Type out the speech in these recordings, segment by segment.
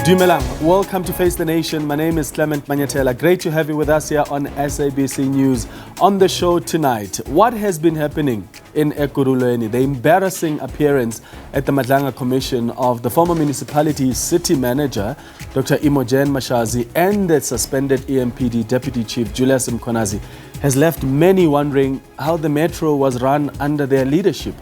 Dumelang, welcome to Face the Nation. My name is Clement Manyatela. Great to have you with us here on SABC News. On the show tonight, what has been happening in Ekurhuleni? The embarrassing appearance at the Madlanga Commission of the former municipality city manager, Dr. Imogen Mashazi, and the suspended EMPD Deputy Chief Julius Mkhwanazi has left many wondering how the metro was run under their leadership.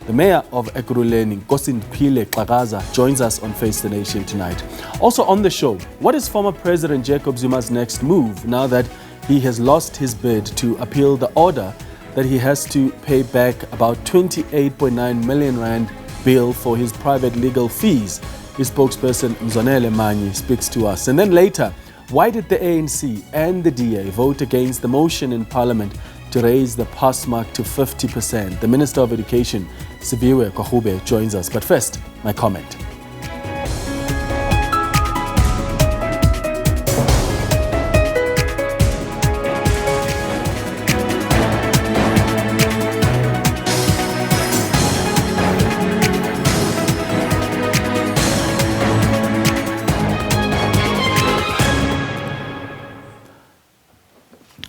The mayor of Ekurhuleni, Nkosindiphile Xhakaza, joins us on Face the Nation tonight. Also on the show, what is former President Jacob Zuma's next move now that he has lost his bid to appeal the order that he has to pay back about 28.9 million rand bill for his private legal fees? His spokesperson Mzonele Manyi speaks to us. And then later, why did the ANC and the DA vote against the motion in Parliament to raise the pass mark to 50%? The Minister of Education, Siviwe Gwarube, joins us. But first, my comment.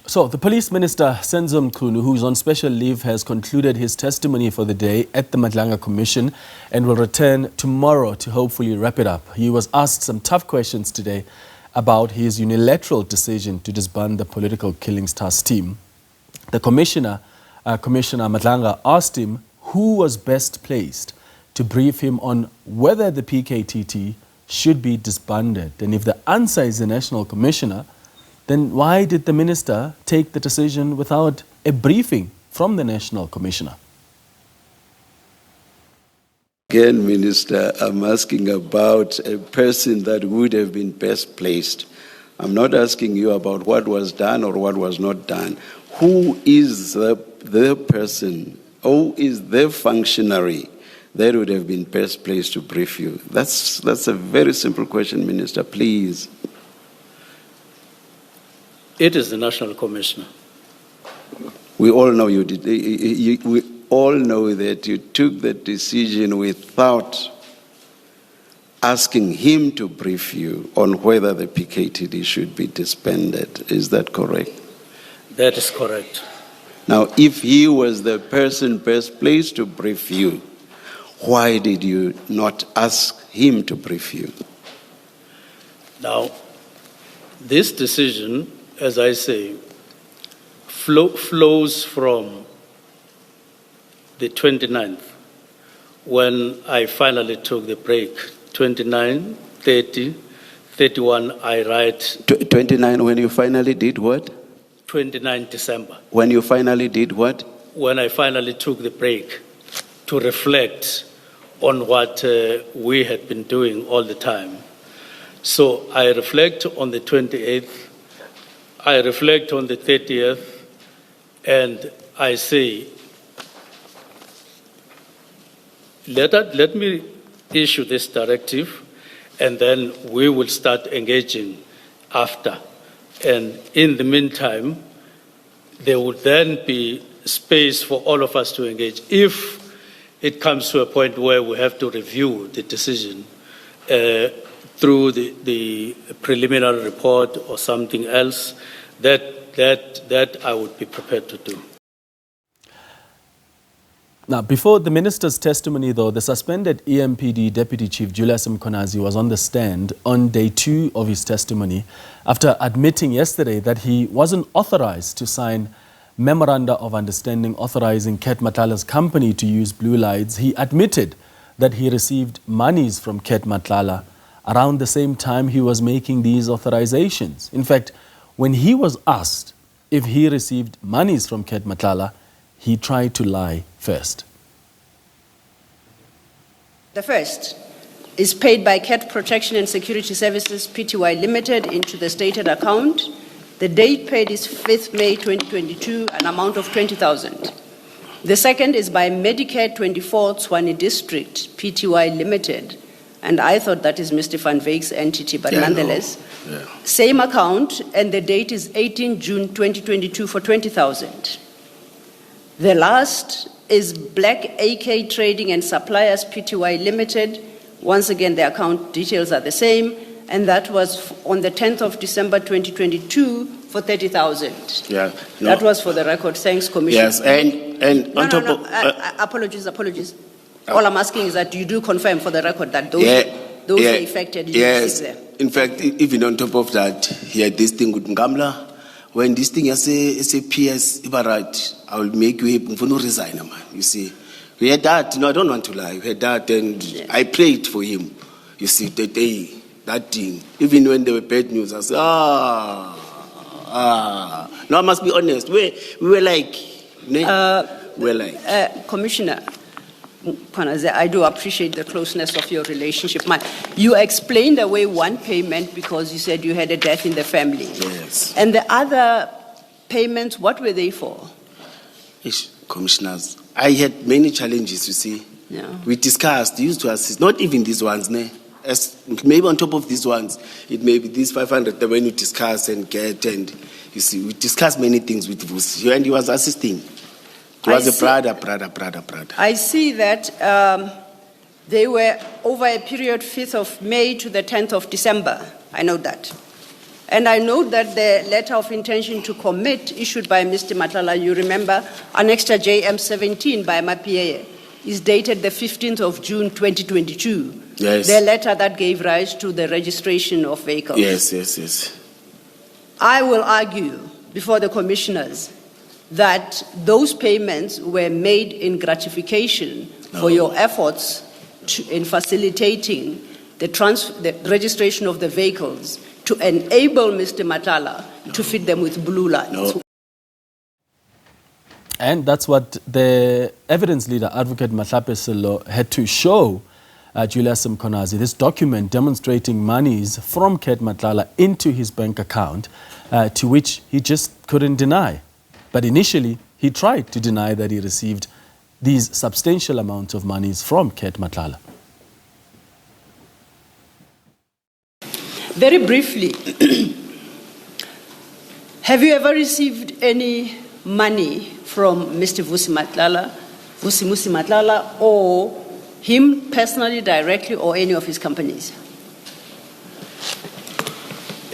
So, the Police Minister, Senzo Mchunu, who's on special leave, has concluded his testimony for the day at the Madlanga Commission and will return tomorrow to hopefully wrap it up. He was asked some tough questions today about his unilateral decision to disband the political killings task team. The Commissioner Madlanga, asked him who was best placed to brief him on whether the PKTT should be disbanded. And if the answer is the National Commissioner, then why did the minister take the decision without a briefing from the National Commissioner? Again, Minister, I'm asking about a person that would have been best placed. I'm not asking you about what was done or what was not done. Who is the person, who is the functionary that would have been best placed to brief you? That's a very simple question, Minister, please. It is the National Commissioner. We all know you did. We all know that you took that decision without asking him to brief you on whether the PKTD should be disbanded. Is that correct? That is correct. Now, if he was the person best placed to brief you, why did you not ask him to brief you? Now, this decision, as I say, flows from the 29th, when I finally took the break. 29, 30, 31, I write. 29, when you finally did what? 29 December. When you finally did what? When I finally took the break to reflect on what we had been doing all the time. So I reflect on the 28th, I reflect on the 30th, and I say, let me issue this directive, and then we will start engaging after. And in the meantime, there would then be space for all of us to engage. If it comes to a point where we have to review the decision through the preliminary report or something else, that I would be prepared to do. Now, before the minister's testimony, though, the suspended EMPD Deputy Chief Julius Mkhwanazi was on the stand on day 2 of his testimony after admitting yesterday that he wasn't authorized to sign Memoranda of Understanding authorizing Ket Matlala's company to use blue lights. He admitted that he received monies from Ket Matlala around the same time he was making these authorizations. In fact, when he was asked if he received monies from Ket Matlala, he tried to lie first. The first is paid by Ket Protection and Security Services Pty Limited into the stated account. The date paid is 5th May 2022, an amount of 20,000. The second is by Medicare 24 Tshwane District Pty Limited, and I thought that is Mr. Van Veek's entity, but nonetheless, same account, and the date is 18 June 2022 for 20,000. The last is Black AK Trading and Suppliers Pty Limited. Once again, the account details are the same, and that was on the 10th of December 2022 for 30,000. Yeah, no. That was for the record. Thanks, Commissioner. Yes, and on top of apologies. All I'm asking is that you do confirm for the record that those were affected. Yes. In fact, even on top of that, he had this thing with Ngamla. When this thing is a PS, Ibarat, I will make you for no resign, man. You see, we had that. No, I don't want to lie. We had that, and I prayed for him. You see, that day, that thing. Even when there were bad news, I said, No, I must be honest. We were like, Commissioner Mkhwanazi, I do appreciate the closeness of your relationship. You explained away one payment because you said you had a death in the family. Yes. And the other payments, what were they for? Commissioners, I had many challenges, you see. Yeah. We discussed, used to assist, not even these ones, as maybe on top of these ones, it may be these 500 that when you discuss and get, and you see, we discussed many things with Mmusi, and he was assisting. It was a brother. I see that they were over a period 5th of May to the 10th of December. I know that. And I know that the letter of intention to commit issued by Mr. Matlala, you remember, Annexure JM 17 by MAPA, is dated the 15th of June 2022. Yes. The letter that gave rise to the registration of vehicles. Yes. I will argue before the commissioners that those payments were made in gratification for your efforts in facilitating the registration of the vehicles to enable Mr. Matlala to fit them with blue lights. And that's what the evidence leader, Advocate Mahlape Sello, had to show Julius Mkhwanazi, this document demonstrating monies from Ket Matlala into his bank account, to which he just couldn't deny. But initially, he tried to deny that he received these substantial amounts of monies from Ket Matlala. Very briefly, have you ever received any money from Mr. Mmusi Matlala, or him personally, directly, or any of his companies?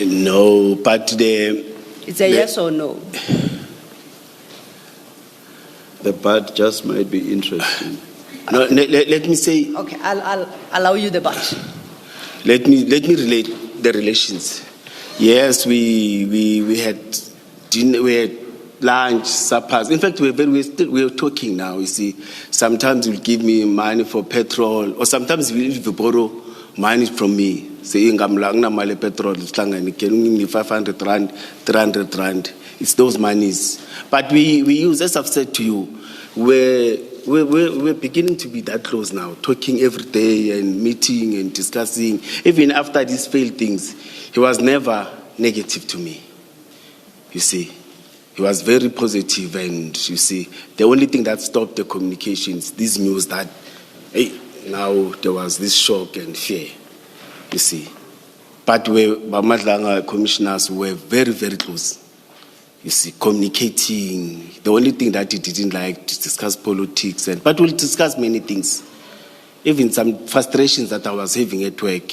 No, but it's a yes or no? The but just might be interesting. No, let me say. Okay, I'll allow you the but. Let me relate the relations. Yes, we had dinner, we had lunch, suppers. In fact, we're talking now. You see, sometimes he'll give me money for petrol, or sometimes he'll borrow money from me. Saying I'm lang mali petrol, can you 500 rand, 300 rand. It's those monies. But we use, as I've said to you, we're beginning to be that close now, talking every day and meeting and discussing. Even after these failed things, he was never negative to me. You see, he was very positive, and you see, the only thing that stopped the communications, this news that, hey, now there was this shock and fear. You see, but Madlanga commissioners were very, very close. You see, communicating. The only thing that he didn't like to discuss politics, but we'll discuss many things. Even some frustrations that I was having at work.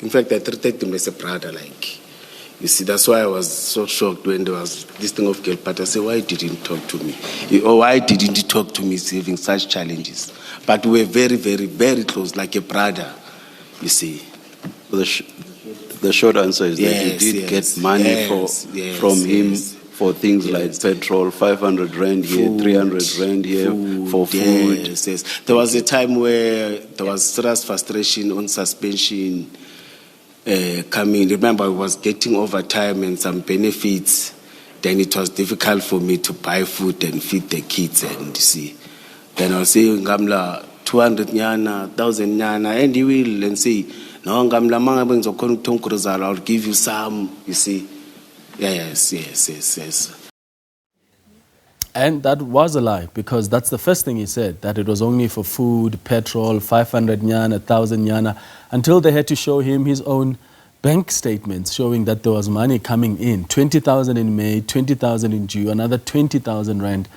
In fact, I treated him as a brother. You see, that's why I was so shocked when there was this thing of guilt. But I said, why didn't he talk to me? Or why didn't he talk to me having such challenges? But we were very, very, very close, like a brother. You see. The short answer is that you did get money from him for things like petrol, 500 rand here, food, 300 rand here for food. Yes. There was a time where there was serious frustration on suspension coming. Remember, I was getting overtime and some benefits. Then it was difficult for me to buy food and feed the kids. And you see, then I was saying, Gamla, 200 nyana, 1,000 nyana, and he will, and say, no, I'll give you some, you see. Yes. And that was a lie, because that's the first thing he said, that it was only for food, petrol, 500 nyana, 1,000 nyana, until they had to show him his own bank statements showing that there was money coming in, 20,000 in May, 20,000 in June, another 20,000 rand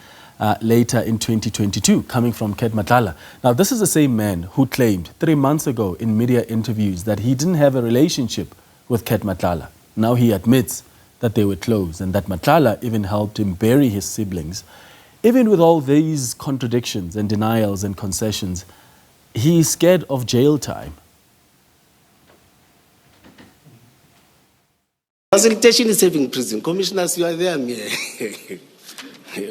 later in 2022, coming from Ket Matlala. Now, this is the same man who claimed 3 months ago in media interviews that he didn't have a relationship with Ket Matlala. Now he admits that they were close and that Matlala even helped him bury his siblings. Even with all these contradictions and denials and concessions, he is scared of jail time. Facilitation is saving prison. Commissioners, you are there.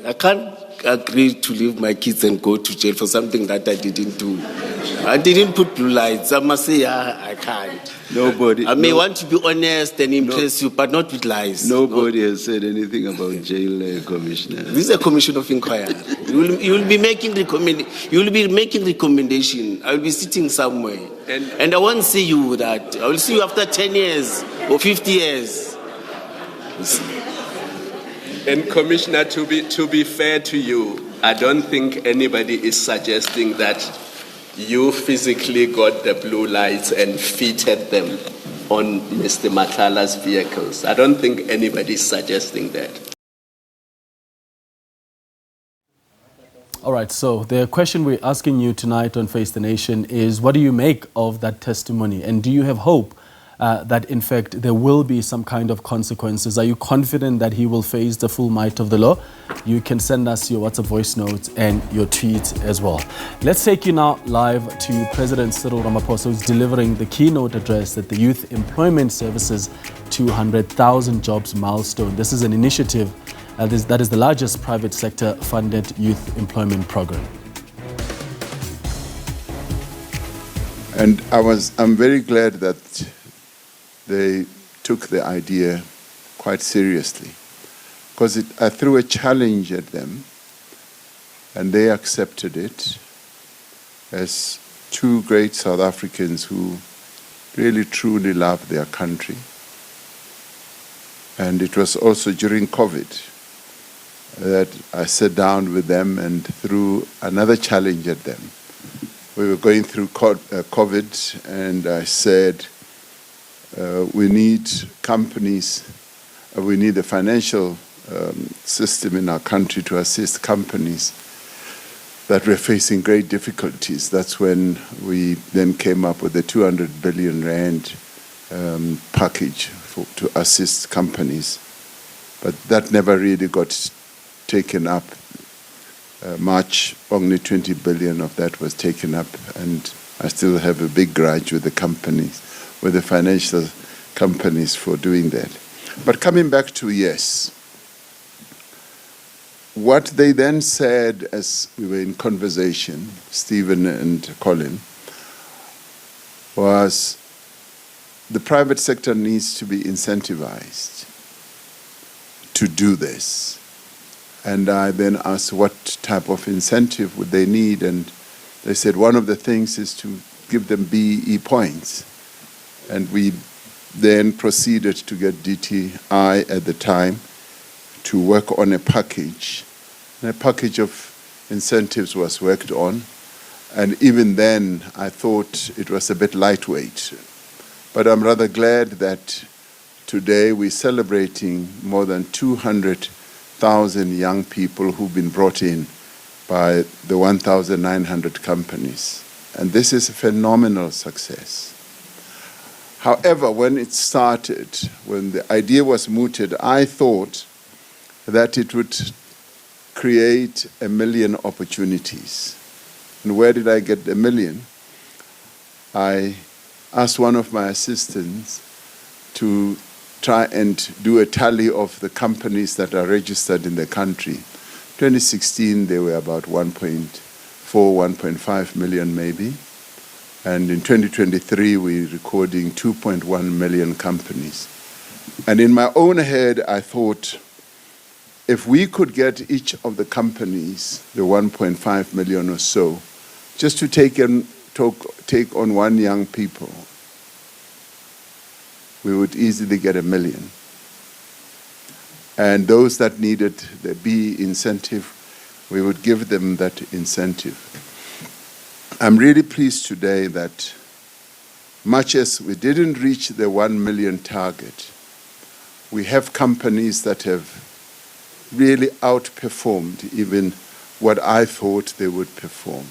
I can't agree to leave my kids and go to jail for something that I didn't do. I didn't put blue lights. I must say, I can't. Nobody. I may want to be honest and impress you, but not with lies. Nobody has said anything about jail, Commissioner. This is a commission of inquiry. You will be making recommendation. I will be sitting somewhere, and I won't see you with that. I will see you after 10 years or 50 years. And Commissioner, to be fair to you, I don't think anybody is suggesting that you physically got the blue lights and fitted them on Mr. Matlala's vehicles. I don't think anybody is suggesting that. All right, so the question we're asking you tonight on Face the Nation is, what do you make of that testimony? And do you have hope that, in fact, there will be some kind of consequences? Are you confident that he will face the full might of the law? You can send us your WhatsApp voice notes and your tweets as well. Let's take you now live to President Cyril Ramaphosa, who's delivering the keynote address at the Youth Employment Services 200,000 Jobs Milestone. This is an initiative that is the largest private sector funded youth employment program. And I'm very glad that they took the idea quite seriously, because I threw a challenge at them and they accepted it as two great South Africans who really truly love their country. And it was also during COVID that I sat down with them and threw another challenge at them. We were going through COVID, and I said, we need companies, we need a financial system in our country to assist companies that were facing great difficulties. That's when we then came up with the 200 billion rand package to assist companies. But that never really got taken up. March, only 20 billion of that was taken up, and I still have a big grudge with the companies, with the financial companies for doing that. But coming back to yes, what they then said as we were in conversation, Stephen and Colin, was the private sector needs to be incentivized to do this. And I then asked what type of incentive would they need, and they said one of the things is to give them BE points. And we then proceeded to get DTI at the time to work on a package. And a package of incentives was worked on, and even then I thought it was a bit lightweight. But I'm rather glad that today we're celebrating more than 200,000 young people who've been brought in by the 1,900 companies. And this is a phenomenal success. However, when it started, when the idea was mooted, I thought that it would create 1 million opportunities. And where did I get 1 million? I asked one of my assistants to try and do a tally of the companies that are registered in the country. 2016, they were about 1.4, 1.5 million maybe. And in 2023, we're recording 2.1 million companies. And in my own head, I thought, if we could get each of the companies, the 1.5 million or so, just to take on one young people, we would easily get 1 million. And those that needed the B incentive, we would give them that incentive. I'm really pleased today that much as we didn't reach the 1 million target, we have companies that have really outperformed even what I thought they would perform.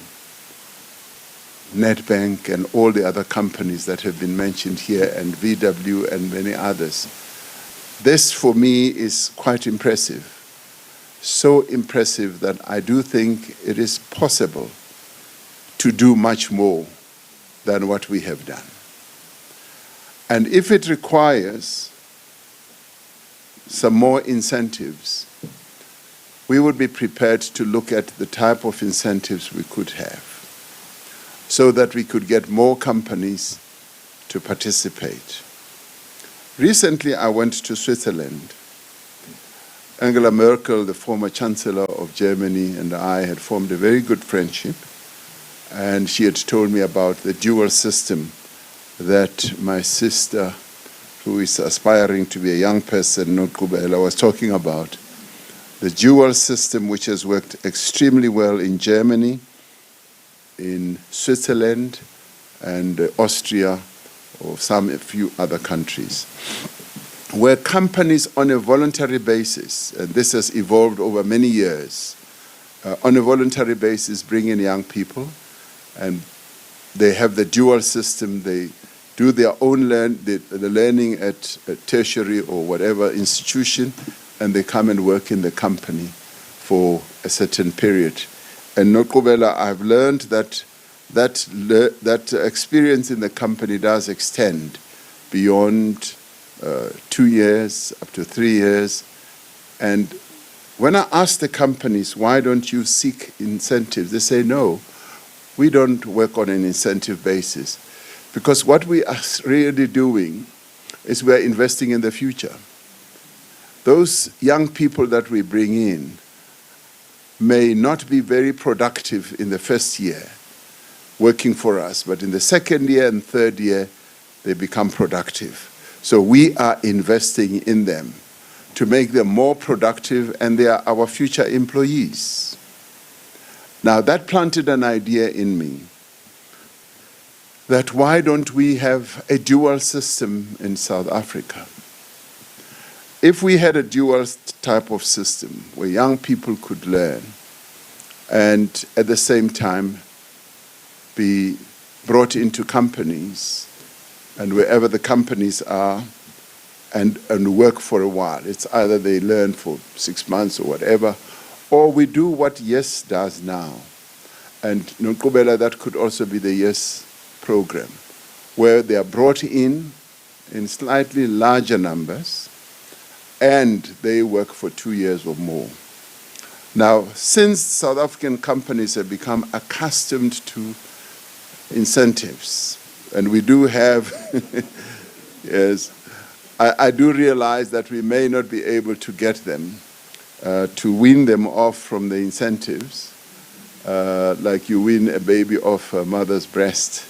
Nedbank and all the other companies that have been mentioned here, and VW and many others. This, for me, is quite impressive. So impressive that I do think it is possible to do much more than what we have done. And if it requires some more incentives, we would be prepared to look at the type of incentives we could have so that we could get more companies to participate. Recently, I went to Switzerland. Angela Merkel, the former Chancellor of Germany, and I had formed a very good friendship, and she had told me about the dual system that my sister, who is aspiring to be a young person, Nkosindiphile, was talking about. The dual system which has worked extremely well in Germany, in Switzerland, and Austria, or a few other countries, where companies on a voluntary basis, and this has evolved over many years, on a voluntary basis bring in young people, and they have the dual system. They do their own the learning at a tertiary or whatever institution, and they come and work in the company for a certain period. And Nkosindiphile, I've learned that experience in the company does extend beyond 2 years, up to 3 years. And when I ask the companies, why don't you seek incentives? They say, no, we don't work on an incentive basis. Because what we are really doing is we're investing in the future. Those young people that we bring in may not be very productive in the first year working for us, but in the second year and third year, they become productive. So we are investing in them to make them more productive, and they are our future employees. Now, that planted an idea in me that why don't we have a dual system in South Africa? If we had a dual type of system where young people could learn and at the same time be brought into companies, and wherever the companies are, and work for a while. It's either they learn for 6 months or whatever, or we do what YES does now. And Nkosindiphile, that could also be the YES program, where they are brought in slightly larger numbers, and they work for 2 years or more. Now, since South African companies have become accustomed to incentives, and we do have, yes, I do realize that we may not be able to get them, to wean them off from the incentives, like you wean a baby off a mother's breast.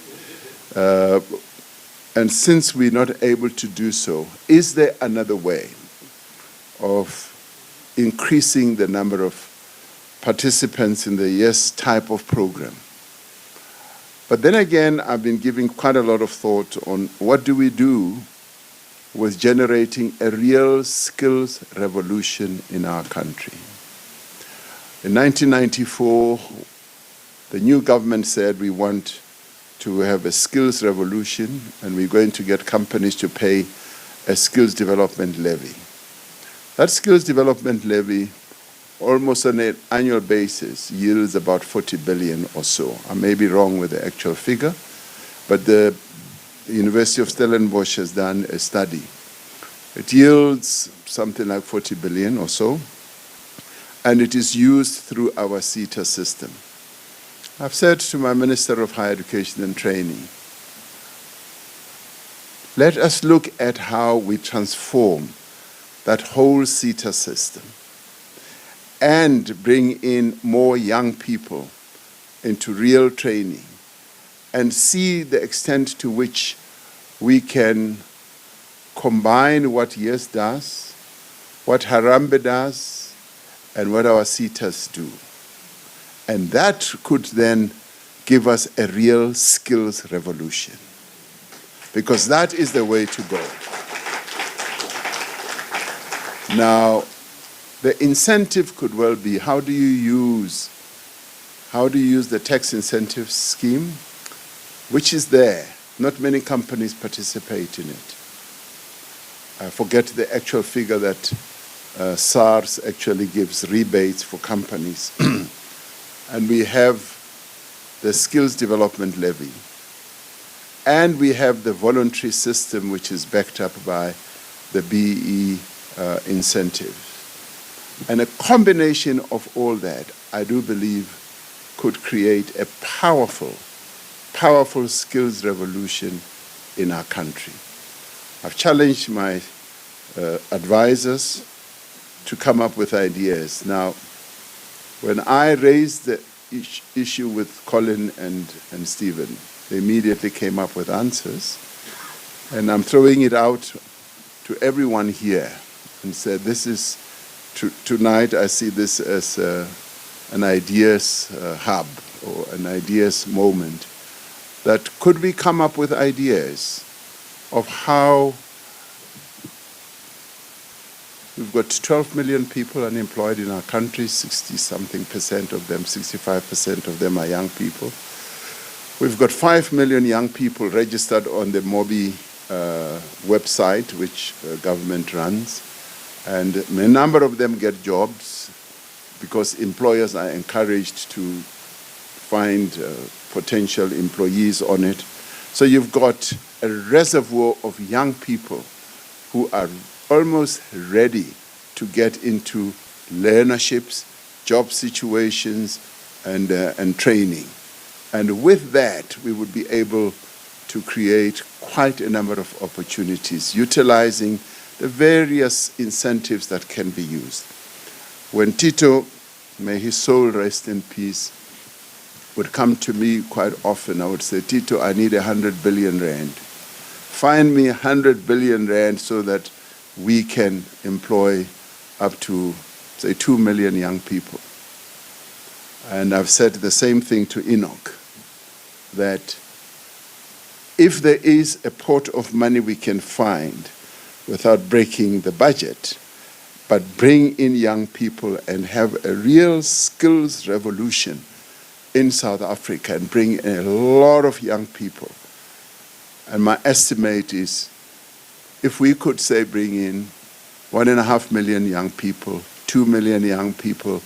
And since we're not able to do so, is there another way of increasing the number of participants in the YES type of program? But then again, I've been giving quite a lot of thought on what do we do with generating a real skills revolution in our country. In 1994, the new government said we want to have a skills revolution, and we're going to get companies to pay a skills development levy. That skills development levy, almost on an annual basis, yields about 40 billion or so. I may be wrong with the actual figure, but the University of Stellenbosch has done a study. It yields something like 40 billion or so, and it is used through our SETA system. I've said to my Minister of Higher Education and Training, let us look at how we transform that whole SETA system and bring in more young people into real training and see the extent to which we can combine what YES does, what Harambee does, and what our SETAs do. And that could then give us a real skills revolution, because that is the way to go. Now, the incentive could well be, how do you use the tax incentive scheme which is there. Not many companies participate in it. I forget the actual figure that SARS actually gives rebates for companies. And we have the skills development levy. And we have the voluntary system, which is backed up by the BE incentive. And a combination of all that, I do believe, could create a powerful skills revolution in our country. I've challenged my advisors to come up with ideas. Now, when I raised the issue with Colin and Stephen, they immediately came up with answers. And I'm throwing it out to everyone here and said, this is, tonight I see this as an ideas hub or an ideas moment. That could we come up with ideas of how we've got 12 million people unemployed in our country, 60-something% of them, 65% of them are young people. We've got 5 million young people registered on the MOBI website, which government runs, and a number of them get jobs because employers are encouraged to find potential employees on it. So you've got a reservoir of young people who are almost ready to get into learnerships, job situations, and training. And with that, we would be able to create quite a number of opportunities, utilizing the various incentives that can be used. When Tito, may his soul rest in peace, would come to me quite often, I would say, Tito, I need 100 billion rand. Find me 100 billion rand so that we can employ up to, say, 2 million young people. And I've said the same thing to Enoch, that if there is a pot of money we can find without breaking the budget, but bring in young people and have a real skills revolution in South Africa and bring in a lot of young people. And my estimate is, if we could say bring in 1.5 million young people, 2 million young people,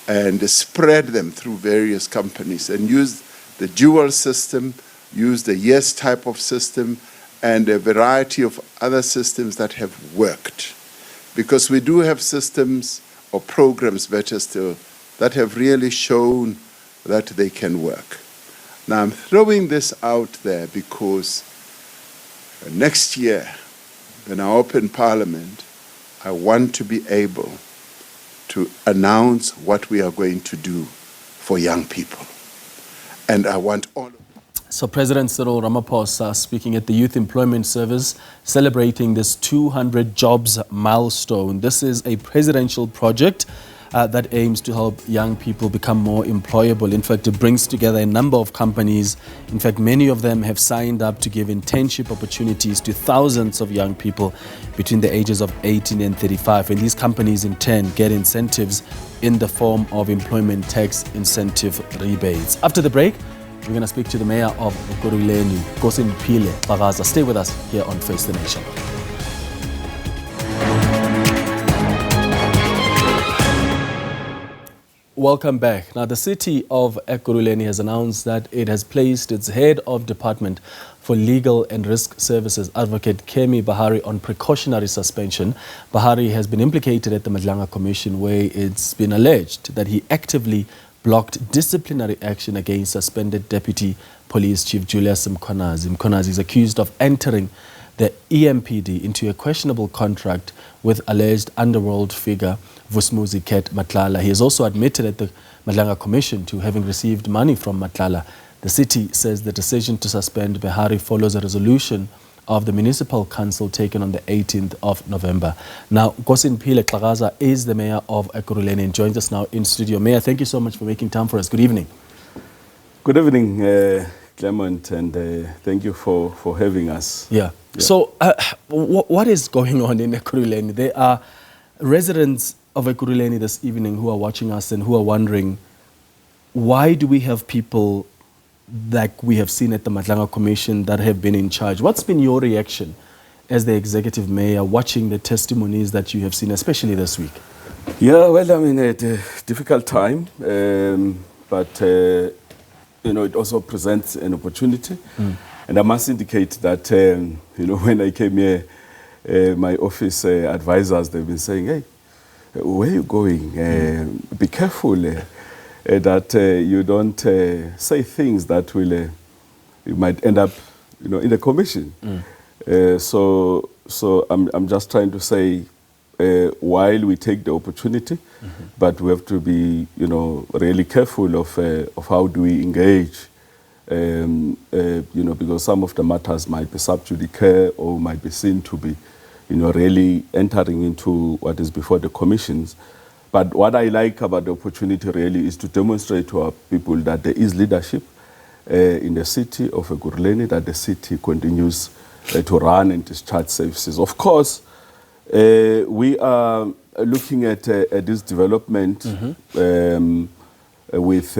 and spread them through various companies and use the dual system, use the YES type of system, and a variety of other systems that have worked. Because we do have systems or programs, better still, that have really shown that they can work. Now I'm throwing this out there because next year, when I open Parliament, I want to be able to announce what we are going to do for young people. And I want all of them. So President Cyril Ramaphosa speaking at the Youth Employment Service, celebrating this 200 jobs milestone. This is a presidential project that aims to help young people become more employable. In fact, it brings together a number of companies. In fact, many of them have signed up to give internship opportunities to thousands of young people between the ages of 18 and 35. And these companies in turn get incentives in the form of employment tax incentive rebates. After the break, we're going to speak to the mayor of Ekurhuleni, Nkosindiphile Xhakaza. Stay with us here on Face the Nation. Welcome back. Now, the City of Ekurhuleni has announced that it has placed its head of department for legal and risk services, Advocate Kemi Bahari, on precautionary suspension. Bahari has been implicated at the Madlanga Commission, where it's been alleged that he actively blocked disciplinary action against suspended Deputy Police Chief Julius Mkhwanazi. Mkhwanazi is accused of entering the EMPD into a questionable contract with alleged underworld figure Mmusi Maimane. He has also admitted at the Madlanga Commission to having received money from Maimane. The city says the decision to suspend Bahari follows a resolution of the Municipal Council taken on the 18th of November. Now, Nkosindiphile Xhakaza is the mayor of Ekurhuleni and joins us now in studio. Mayor, thank you so much for making time for us. Good evening. Good evening, Clement, and thank you for having us. Yeah. So, what is going on in Ekurhuleni? There are residents of Ekurhuleni this evening who are watching us and who are wondering, why do we have people like we have seen at the Madlanga Commission that have been in charge. What's been your reaction as the executive mayor watching the testimonies that you have seen, especially this week? Yeah, well, I mean, it's a difficult time, but, it also presents an opportunity. And I must indicate that, when I came here, my office advisors, they've been saying, hey, where are you going? Be careful that you don't say things that will, you might end up, in the commission. So I'm just trying to say, while we take the opportunity, but we have to be, really careful of how do we engage, because some of the matters might be sub judice or might be seen to be, really entering into what is before the commissions. But what I like about the opportunity really is to demonstrate to our people that there is leadership in the city of Ekurhuleni, that the city continues to run and discharge services. Of course, we are looking at this development with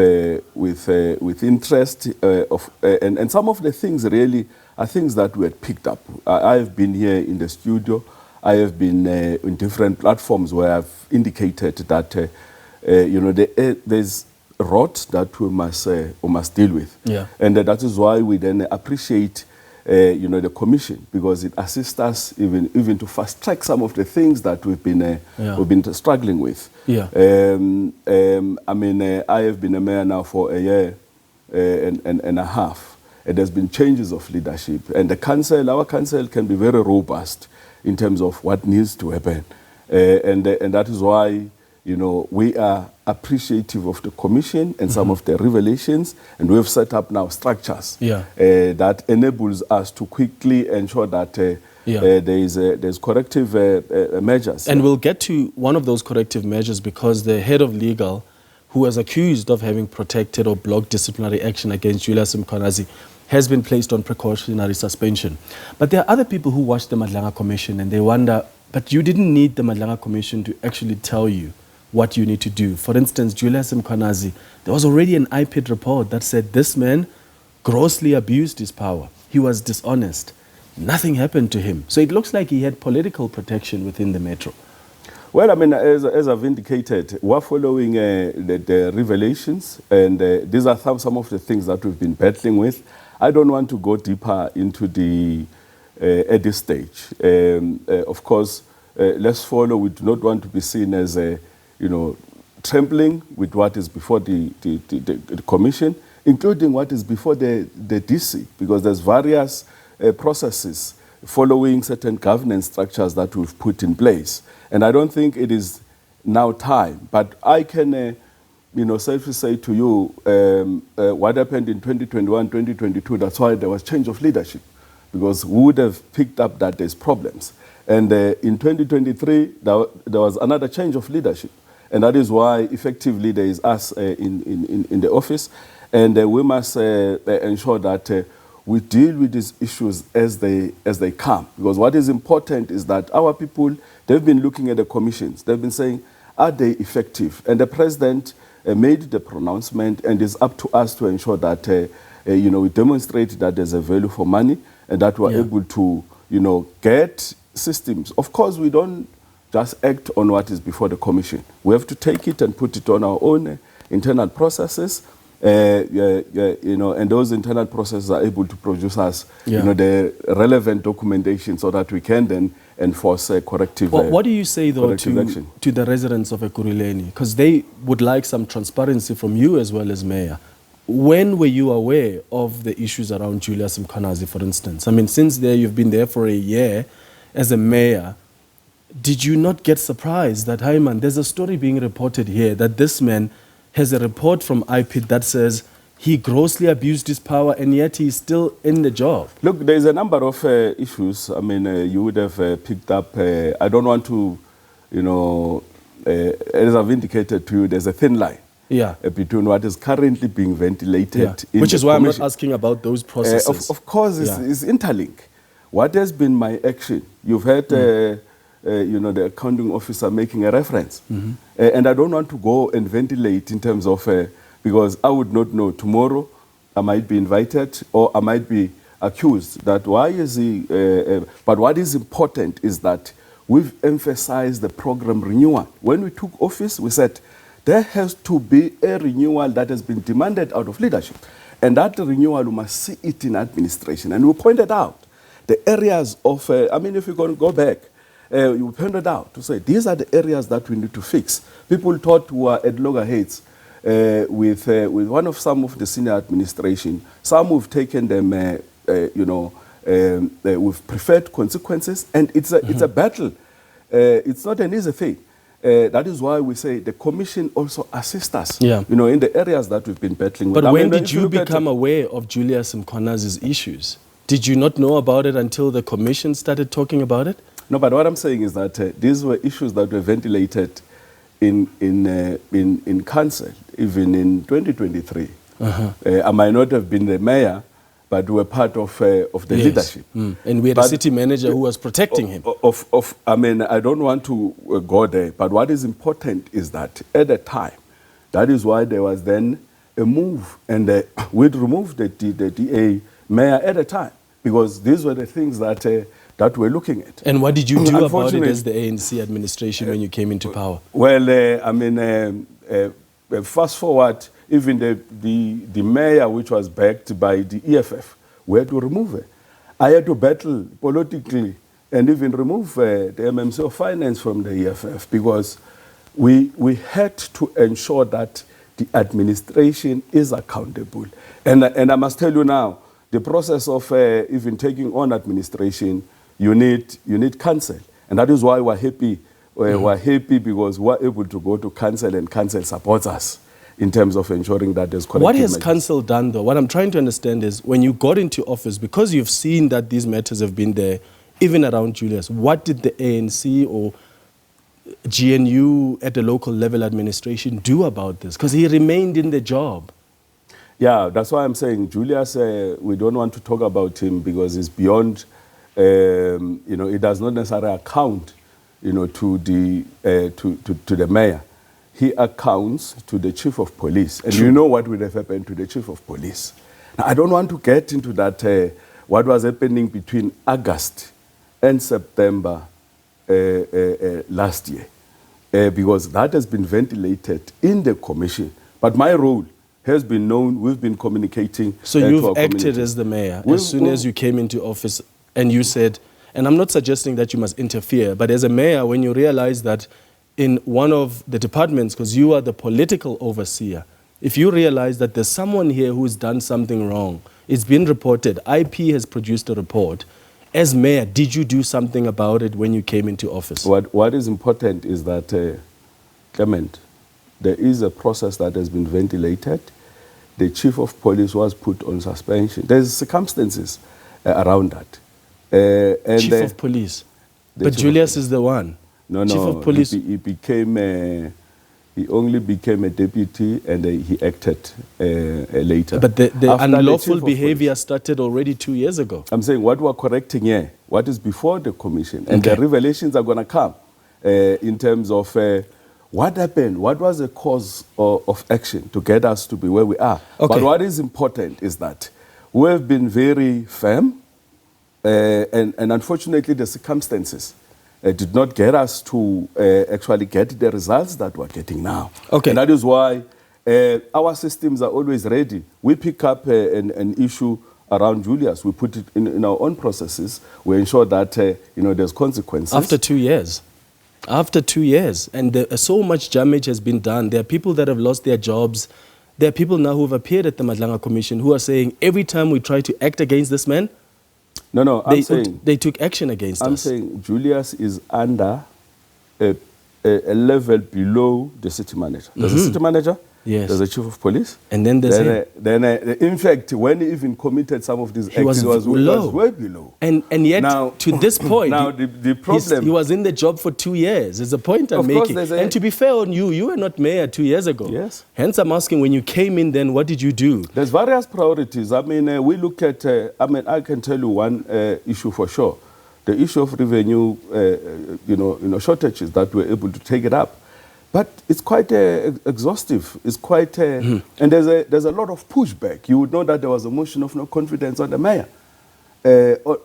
interest, and some of the things really are things that we had picked up. I've been here in the studio. I have been in different platforms where I've indicated that there's rot that we must deal with, and that is why we then appreciate the commission, because it assists us even to fast track some of the things that we've been struggling with. I mean, I have been a mayor now for a year and a half. And there's been changes of leadership, and our council can be very robust in terms of what needs to happen, and that is why we are appreciative of the commission and some of the revelations, and we have set up now structures that enables us to quickly ensure that there's corrective measures. And we'll get to one of those corrective measures, because the head of legal, who was accused of having protected or blocked disciplinary action against Julius Mkhwanazi, has been placed on precautionary suspension. But there are other people who watch the Madlanga Commission and they wonder, but you didn't need the Madlanga Commission to actually tell you what you need to do. For instance, Julius Mkhwanazi, there was already an IPID report that said this man grossly abused his power. He was dishonest. Nothing happened to him. So it looks like he had political protection within the metro. Well, I mean, as I've indicated, we're following the revelations, and these are some of the things that we've been battling with. I don't want to go deeper into at this stage. Of course, let's follow. We do not want to be seen as trampling with what is before the commission, including what is before the DC, because there's various processes following certain governance structures that we've put in place. And I don't think it is now time, but I can safely say to you what happened in 2021, 2022, that's why there was change of leadership, because we would have picked up that there's problems. And in 2023, there was another change of leadership. And that is why effectively there is us in the office. And we must ensure that we deal with these issues as they come. Because what is important is that our people, they've been looking at the commissions. They've been saying, are they effective? And the president made the pronouncement, and it's up to us to ensure that we demonstrate that there's a value for money and that we're able to get systems. Of course, we don't just act on what is before the commission. We have to take it and put it on our own internal processes, and those internal processes are able to produce us the relevant documentation so that we can then enforce a corrective action. What do you say, though, to the residents of Ekurhuleni? Because they would like some transparency from you as well as Mayor. When were you aware of the issues around Julius Mkhwanazi, for instance? I mean, since you've been there for a year as a mayor, did you not get surprised that, hi man, there's a story being reported here that this man has a report from IPID that says he grossly abused his power and yet he's still in the job? Look, there's a number of issues. I mean, you would have picked up, I don't want to, as I've indicated to you, there's a thin line between what is currently being ventilated. Which is why I'm not asking about those processes. Of course, it's interlinked. What has been my action? You've heard the accounting officer making a reference. And I don't want to go and ventilate in terms of, because I would not know tomorrow, I might be invited, or I might be accused that why is he, but what is important is that we've emphasized the program renewal. When we took office, we said there has to be a renewal that has been demanded out of leadership. And that renewal, we must see it in administration. And we pointed out the areas of, if you're going to go back, you pointed out to say these are the areas that we need to fix. People thought we were at loggerheads with some of the senior administration. Some we've taken them, with preferred consequences, and it's a battle. It's not an easy thing. That is why we say the commission also assists us, in the areas that we've been battling with. But when did you become aware of Julius Mkhwanazi's issues? Did you not know about it until the commission started talking about it? No, but what I'm saying is that these were issues that were ventilated in council, even in 2023. I might not have been the mayor, but we were part of the leadership. And we had a city manager who was protecting him. I don't want to go there, but what is important is that at the time, that is why there was then a move, and we'd removed the DA mayor at the time, because these were the things that we're looking at. And what did you do about it as the ANC administration when you came into power? Well, fast forward, even the mayor, which was backed by the EFF, we had to remove her. I had to battle politically and even remove the MMC of Finance from the EFF, because we had to ensure that the administration is accountable. And I must tell you now, the process of even taking on administration, you need council. And that is why we're happy. We're happy because we're able to go to council, and council supports us in terms of ensuring that there's corrective What has measures. council done, though? What I'm trying to understand is, when you got into office, because you've seen that these matters have been there, even around Julius, what did the ANC or GNU at the local level administration do about this? Because he remained in the job. Yeah, that's why I'm saying Julius, we don't want to talk about him because it's beyond, it does not necessarily account, to the mayor. He accounts to the chief of police. And you know what would have happened to the chief of police. Now, I don't want to get into that, what was happening between August and September last year, because that has been ventilated in the commission. But my role has been known, we've been communicating. So you've acted as the mayor as soon as you came into office, and you said, and I'm not suggesting that you must interfere, but as a mayor, when you realize that in one of the departments, because you are the political overseer, if you realize that there's someone here who's done something wrong, it's been reported, IP has produced a report, as mayor, did you do something about it when you came into office? What is important is that, Clement, there is a process that has been ventilated. The chief of police was put on suspension. There's circumstances around that. Chief of police? But Julius is the one. No, Chief of police. He only became a deputy, and he acted later. But the unlawful behavior started already 2 years ago. I'm saying what we're correcting here, what is before the commission, and the revelations are going to come in terms of what happened, what was the cause of action to get us to be where we are. But what is important is that we have been very firm, and unfortunately the circumstances did not get us to actually get the results that we're getting now. And that is why our systems are always ready. We pick up an issue around Julius, we put it in our own processes, we ensure that there's consequences. After 2 years. After 2 years, and so much damage has been done. There are people that have lost their jobs. There are people now who have appeared at the Madlanga Commission who are saying, every time we try to act against this man, they took action against us. I'm saying Julius is under a level below the city manager. There's a city manager, there's a chief of police. And then there's in fact, when he even committed some of these acts, he was way below. And yet, now, to this point, now the problem, he was in the job for 2 years. Is the point I'm making. And to be fair on you were not mayor 2 years ago. Yes. Hence, I'm asking, when you came in, then what did you do? There's various priorities. We look at. I can tell you one issue for sure. The issue of revenue, shortages that we're able to take it up. But it's quite exhaustive. It's quite, and there's a lot of pushback. You would know that there was a motion of no confidence on the mayor,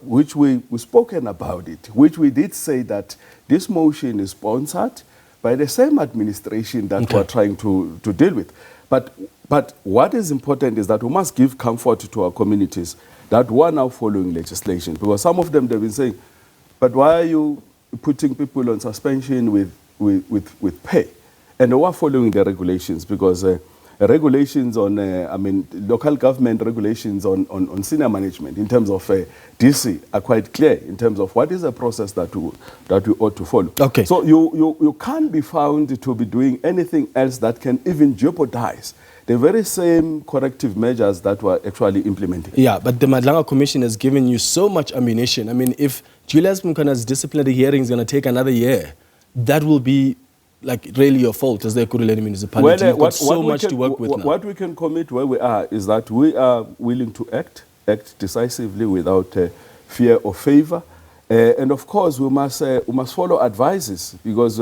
which we've spoken about it, which we did say that this motion is sponsored by the same administration that we're trying to deal with. But what is important is that we must give comfort to our communities that we are now following legislation, because some of them, they've been saying, but why are you putting people on suspension with pay? And we are following the regulations, because regulations on, local government regulations on senior management in terms of DC are quite clear in terms of what is the process that we ought to follow. Okay. So you can't be found to be doing anything else that can even jeopardize the very same corrective measures that we're actually implementing. Yeah, but the Madlanga Commission has given you so much ammunition. I mean, if Julius Mkhwanazi's disciplinary hearing is going to take another year, that will be like really your fault as the Ekurhuleni municipality. You've got so much to work with now. What we can commit where we are is that we are willing to act decisively without fear or favor. And of course, we must follow advices, because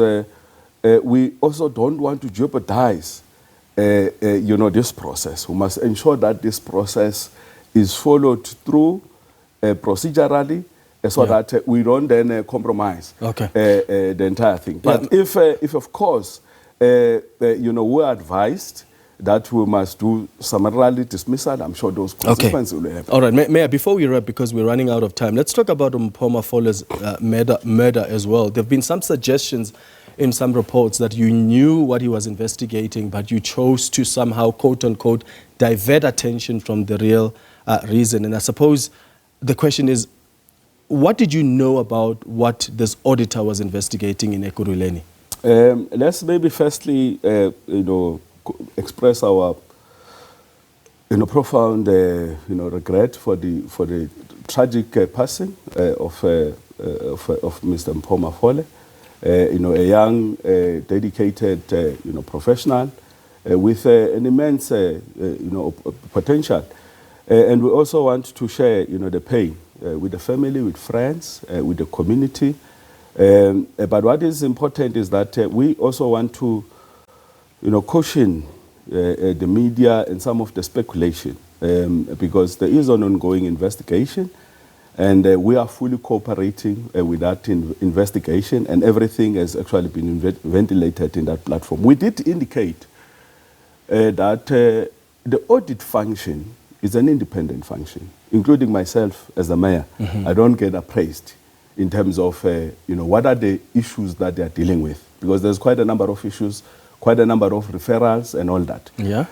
we also don't want to jeopardize this process. We must ensure that this process is followed through procedurally, so that we don't then compromise the entire thing. But if of course, we're advised that we must do summarily dismissal, I'm sure those consequences will happen. All right, Mayor, before we wrap, because we're running out of time, let's talk about Mpoma Fole's murder as well. There have been some suggestions in some reports that you knew what he was investigating, but you chose to somehow, quote-unquote, divert attention from the real reason. And I suppose the question is, what did you know about what this auditor was investigating in Ekurhuleni? Let's maybe firstly, express our, profound, regret for the tragic passing of Mr. Mpoma Fole. A young, dedicated, professional with an immense, potential. And we also want to share, the pain with the family, with friends, with the community. But what is important is that we also want to, caution the media and some of the speculation, because there is an ongoing investigation. And we are fully cooperating with that investigation, and everything has actually been ventilated in that platform. We did indicate that the audit function is an independent function, including myself as the mayor. I don't get appraised in terms of what are the issues that they are dealing with, because there's quite a number of issues, quite a number of referrals and all that. Yeah.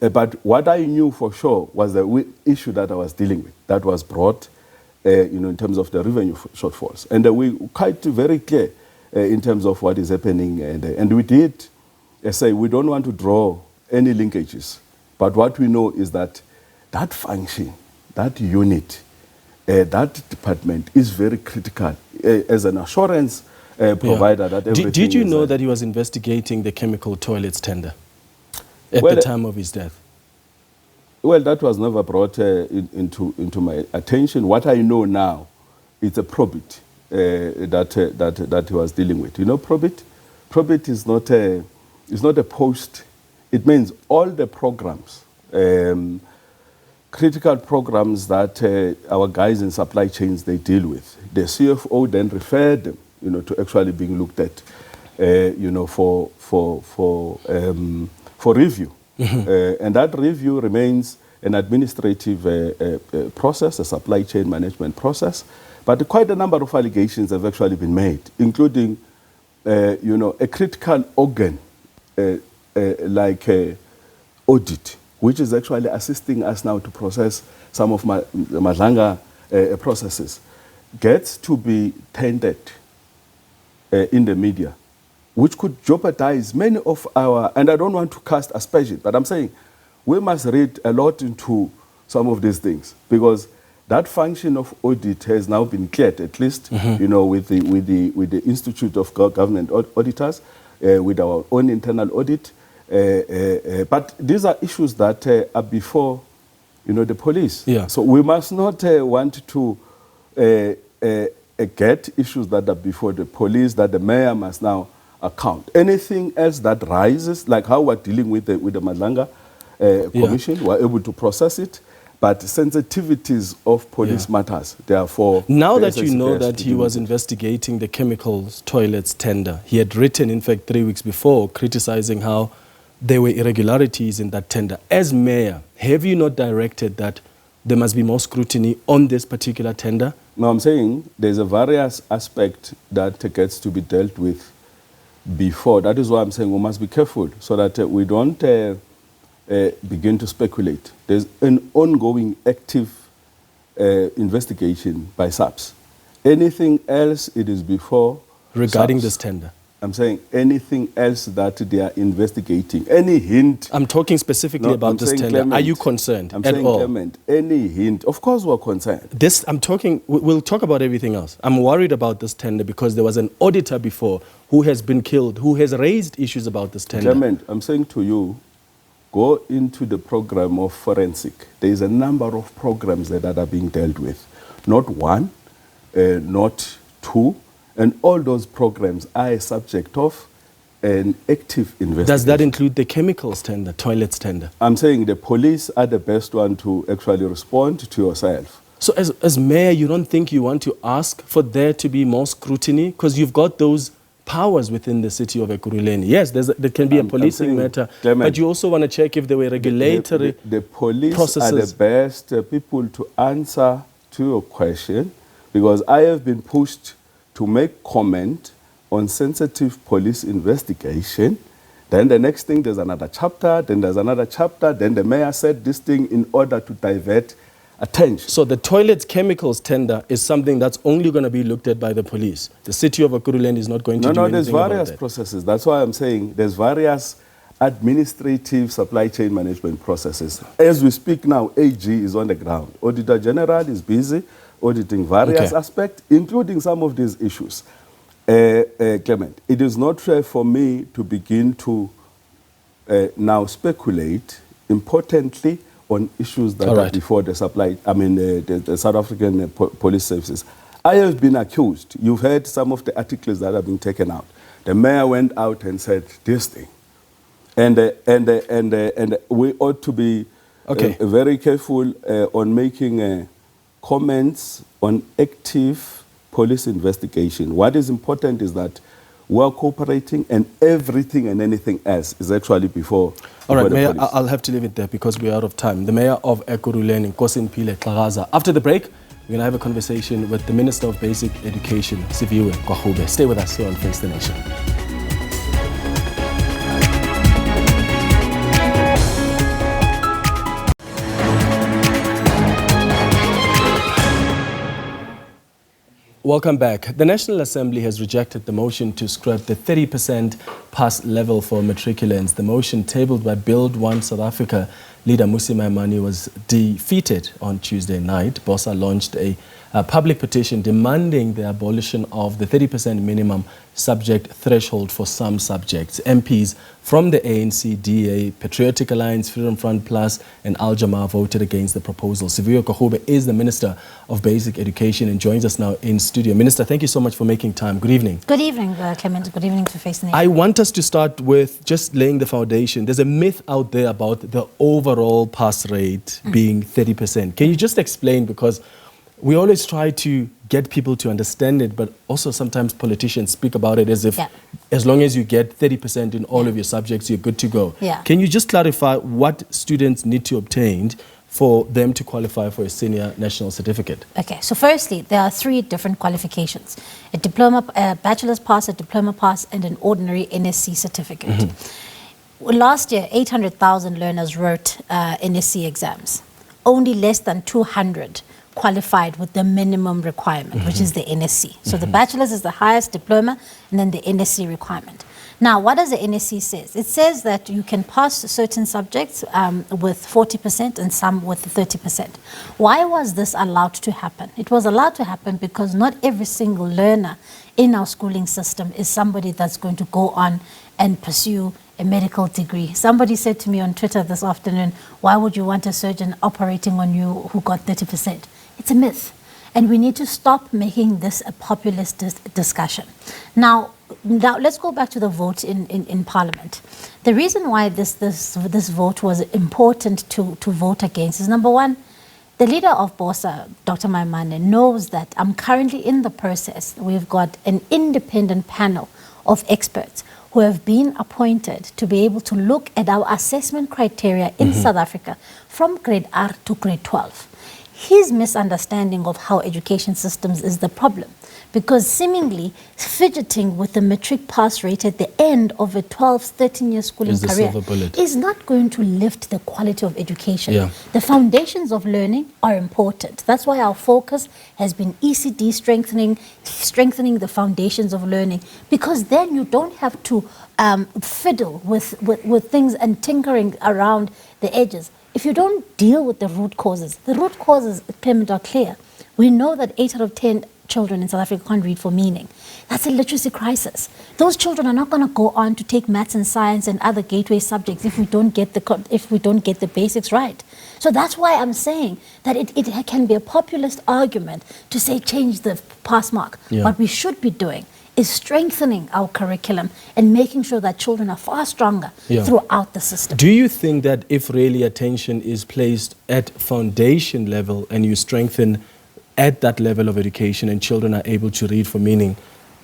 But what I knew for sure was the issue that I was dealing with, that was brought in terms of the revenue shortfalls. And we quite very clear in terms of what is happening. And we did say we don't want to draw any linkages. But what we know is that that function, that unit, that department is very critical as an assurance provider that everything Did you know that he was investigating the chemical toilets tender at the time of his death? Well, that was never brought into my attention. What I know now is a probate that he was dealing with. Probate? Probate is not a post. It means all the programs, critical programs that our guys in supply chains, they deal with. The CFO then referred them, to actually being looked at, for review. And that review remains an administrative process, a supply chain management process. But quite a number of allegations have actually been made, including, a critical organ like audit, which is actually assisting us now to process some of the Madlanga processes, gets to be tendered in the media, which could jeopardize many of our, and I don't want to cast aspersions, but I'm saying we must read a lot into some of these things, because that function of audit has now been cleared, at least, with the Institute of Government Auditors, with our own internal audit. But these are issues that are before, the police. Yeah. So we must not want to get issues that are before the police, that the mayor must now account. Anything else that rises, like how we're dealing with the Madlanga Commission, we're able to process it. But sensitivities of police matters, therefore... Now that you know that he was investigating the chemicals toilets tender, he had written, in fact, 3 weeks before, criticizing how there were irregularities in that tender. As mayor, have you not directed that there must be more scrutiny on this particular tender? No, I'm saying there's a various aspect that gets to be dealt with before. That is why I'm saying we must be careful so that we don't begin to speculate. There's an ongoing active investigation by SABC. Anything else, it is before regarding SABC. This tender? I'm saying anything else that they are investigating. Any hint... I'm talking specifically about this tender. Clement, are you concerned I'm at saying all? Clement, any hint. Of course we're concerned. We'll talk about everything else. I'm worried about this tender because there was an auditor before who has been killed, who has raised issues about this tender. Clement, I'm saying to you, go into the program of forensic. There is a number of programs that are being dealt with. Not one, not two, and all those programs are a subject of an active investigation. Does that include the chemicals tender, toilets tender? I'm saying the police are the best one to actually respond to yourself. So as mayor, you don't think you want to ask for there to be more scrutiny? Because you've got those powers within the city of Ekurhuleni. Yes, there can be a policing matter, Clement, but you also want to check if there were regulatory the police processes. Are the best people to answer to your question, because I have been pushed to make comment on sensitive police investigation. Then the next thing, there's another chapter, then there's another chapter, then the mayor said this thing in order to divert attention. So the toilets chemicals tender is something that's only going to be looked at by the police. The city of Ekurhuleni is not going to do anything there's about various that. processes. That's why I'm saying there's various administrative supply chain management processes. As we speak now, AG is on the ground. Auditor General is busy auditing various aspects, including some of these issues. Clement, it is not fair for me to begin to now speculate, importantly, on issues that are before the the South African police services. I have been accused. You've heard some of the articles that have been taken out. The mayor went out and said this thing. And we ought to be very careful on making comments on active police investigation. What is important is that we're cooperating, and everything and anything else is actually before. All right, Mayor, I'll have to leave it there because we're out of time. The Mayor of Ekurhuleni, Nkosindiphile Xhakaza. After the break, we're going to have a conversation with the Minister of Basic Education, Siviwe Gwarube. Stay with us here on Face the Nation. Welcome back. The National Assembly has rejected the motion to scrap the 30% pass level for matriculants. The motion tabled by Build One South Africa leader Mmusi Maimane was defeated on Tuesday night. BOSA launched a public petition demanding the abolition of the 30% minimum subject threshold for some subjects. MPs from the ANC, DA, Patriotic Alliance, Freedom Front Plus, and Al Jamaa voted against the proposal. Siviwe Gwarube is the Minister of Basic Education and joins us now in studio. Minister, thank you so much for making time. Good evening. Good evening, Clement. Good evening to Face the Nation. I want us to start with just laying the foundation. There's a myth out there about the overall pass rate being 30%. Can you just explain, because we always try to get people to understand it, but also sometimes politicians speak about it as if as long as you get 30% in all of your subjects, you're good to go. Can you just clarify what students need to obtain for them to qualify for a senior national certificate? Okay, so firstly, there are 3 different qualifications: a diploma, a bachelor's pass, a diploma pass, and an ordinary NSC certificate. Last year, 800,000 learners wrote NSC exams. Only less than 200 qualified with the minimum requirement, which is the NSC. So the bachelor's is the highest diploma, and then the NSC requirement. Now, what does the NSC say? It says that you can pass certain subjects with 40% and some with 30%. Why was this allowed to happen? It was allowed to happen because not every single learner in our schooling system is somebody that's going to go on and pursue a medical degree. Somebody said to me on Twitter this afternoon, why would you want a surgeon operating on you who got 30%? It's a myth. And we need to stop making this a populist discussion. Now, now let's go back to the vote in Parliament. The reason why this vote was important to vote against is, number one, the leader of BOSA, Dr. Maimane, knows that I'm currently in the process. We've got an independent panel of experts who have been appointed to be able to look at our assessment criteria in South Africa from grade R to grade 12. His misunderstanding of how education systems is the problem, because seemingly fidgeting with the matric pass rate at the end of a 12, 13-year schooling career is not going to lift the quality of education. Yeah. The foundations of learning are important. That's why our focus has been ECD strengthening the foundations of learning, because then you don't have to fiddle with things and tinkering around the edges. If you don't deal with the root causes, Clement, are clear. We know that 8 out of 10 children in South Africa can't read for meaning. That's a literacy crisis. Those children are not going to go on to take maths and science and other gateway subjects if we don't get the basics right. So that's why I'm saying that it can be a populist argument to say change the pass mark. Yeah. What we should be doing is strengthening our curriculum and making sure that children are far stronger throughout the system. Do you think that if really attention is placed at foundation level and you strengthen at that level of education and children are able to read for meaning,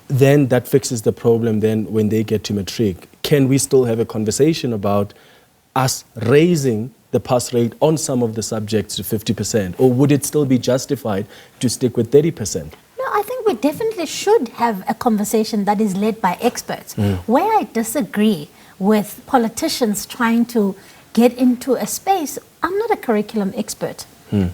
then that fixes the problem then when they get to matric? Can we still have a conversation about us raising the pass rate on some of the subjects to 50%? Or would it still be justified to stick with 30%? No, I think we definitely should have a conversation that is led by experts. Where I disagree with politicians trying to get into a space, I'm not a curriculum expert.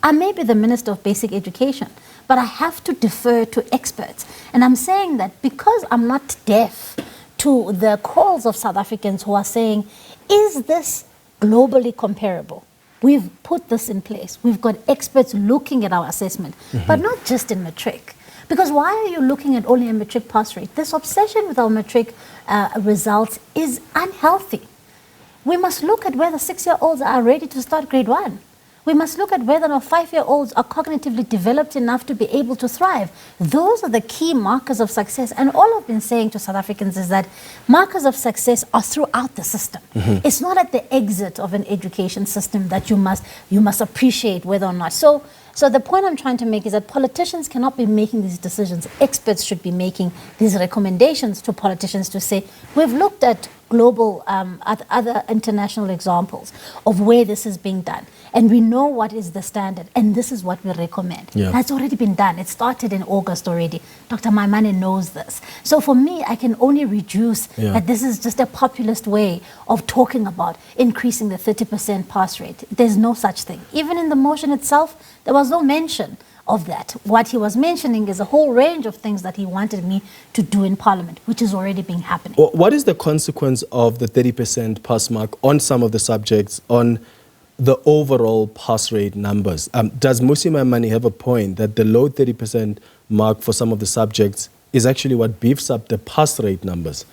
I may be the Minister of Basic Education, but I have to defer to experts. And I'm saying that because I'm not deaf to the calls of South Africans who are saying, is this globally comparable? We've put this in place. We've got experts looking at our assessment, but not just in matric. Because why are you looking at only a matric pass rate? This obsession with our matric results is unhealthy. We must look at whether 6-year-olds are ready to start grade 1. We must look at whether or not 5-year-olds are cognitively developed enough to be able to thrive. Those are the key markers of success. And all I've been saying to South Africans is that markers of success are throughout the system. It's not at the exit of an education system that you must appreciate whether or not. So the point I'm trying to make is that politicians cannot be making these decisions. Experts should be making these recommendations to politicians to say, we've looked at global, other international examples of where this is being done. And we know what is the standard, and this is what we recommend. Yeah. That's already been done. It started in August already. Dr. Maimane knows this. So for me, I can only reduce that this is just a populist way of talking about increasing the 30% pass rate. There's no such thing. Even in the motion itself, there was no mention of that. What he was mentioning is a whole range of things that he wanted me to do in Parliament, which is already being happening. Well, what is the consequence of the 30% pass mark on some of the subjects on the overall pass rate numbers? Does Mmusi Maimane have a point that the low 30% mark for some of the subjects is actually what beefs up the pass rate numbers?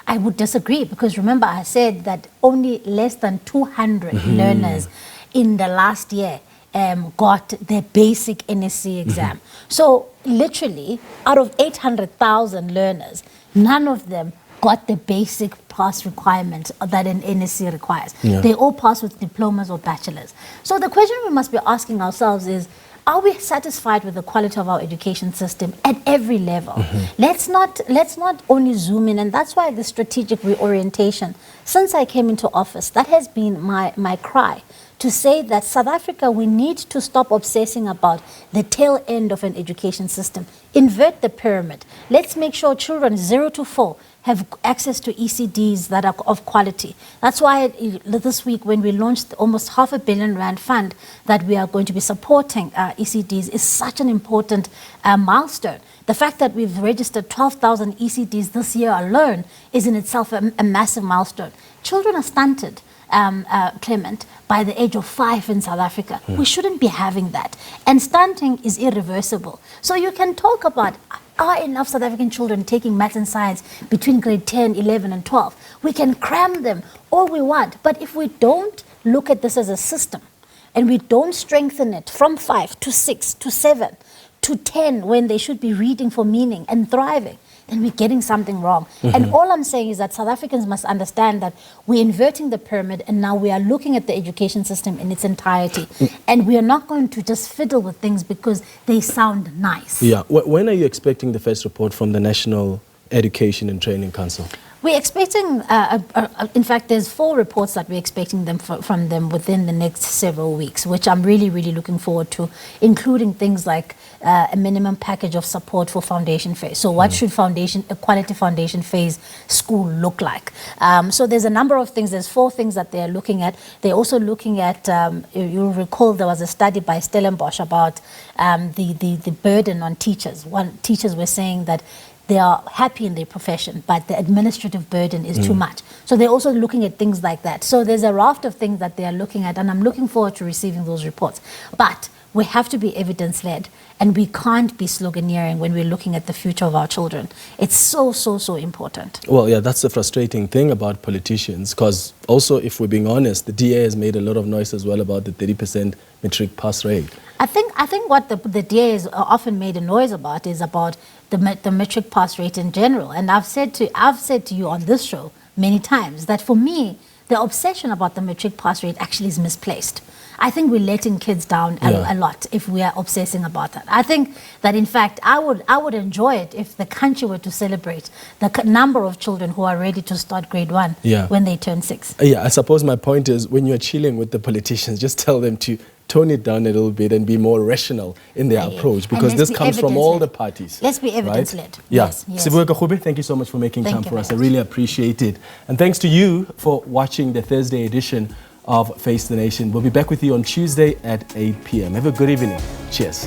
I would disagree, because remember I said that only less than 200 learners in the last year got their basic NSC exam. So literally, out of 800,000 learners, none of them got the basic pass requirement that an NSC requires. They all pass with diplomas or bachelors. So the question we must be asking ourselves is, are we satisfied with the quality of our education system at every level? Let's not only zoom in, and that's why the strategic reorientation, since I came into office, that has been my cry, to say that South Africa, we need to stop obsessing about the tail end of an education system. Invert the pyramid. Let's make sure children 0 to 4 have access to ECDs that are of quality. That's why this week, when we launched almost R500 million fund that we are going to be supporting ECDs, is such an important milestone. The fact that we've registered 12,000 ECDs this year alone is in itself a massive milestone. Children are stunted, Clement, by the age of 5 in South Africa. We shouldn't be having that. And stunting is irreversible. So you can talk about, are enough South African children taking maths and science between grade 10, 11 and 12? We can cram them all we want. But if we don't look at this as a system and we don't strengthen it from 5 to 6 to 7 to 10 when they should be reading for meaning and thriving, then we're getting something wrong. And all I'm saying is that South Africans must understand that we're inverting the pyramid, and now we are looking at the education system in its entirety. And we are not going to just fiddle with things because they sound nice. Yeah. When are you expecting the first report from the National Education and Training Council? We're expecting, in fact, there's 4 reports that we're expecting from them within the next several weeks, which I'm really, really looking forward to, including things like a minimum package of support for foundation phase. So what should a quality foundation phase school look like? So there's a number of things. There's 4 things that they're looking at. They're also looking at, you'll recall there was a study by Stellenbosch about the burden on teachers. Teachers were saying that they are happy in their profession, but the administrative burden is too much. So they're also looking at things like that. So there's a raft of things that they are looking at, and I'm looking forward to receiving those reports. But we have to be evidence-led, and we can't be sloganeering when we're looking at the future of our children. It's so, so, so important. Well, yeah, that's the frustrating thing about politicians, because also, if we're being honest, the DA has made a lot of noise as well about the 30% matric pass rate. I think what the DA has often made a noise about is about the matric pass rate in general. And I've said to you on this show many times that for me, the obsession about the matric pass rate actually is misplaced. I think we're letting kids down a lot if we are obsessing about that. I think that, in fact, I would enjoy it if the country were to celebrate the number of children who are ready to start grade 1 when they turn 6. Yeah, I suppose my point is, when you're chilling with the politicians, just tell them to tone it down a little bit and be more rational in their approach, because this comes from all the parties. Let's be evidence-led. Yeah. Yes. Siviwe Gwarube, thank you so much for making time for us. I really appreciate it. And thanks to you for watching the Thursday edition of Face the Nation. We'll be back with you on Tuesday at 8 p.m. Have a good evening. Cheers.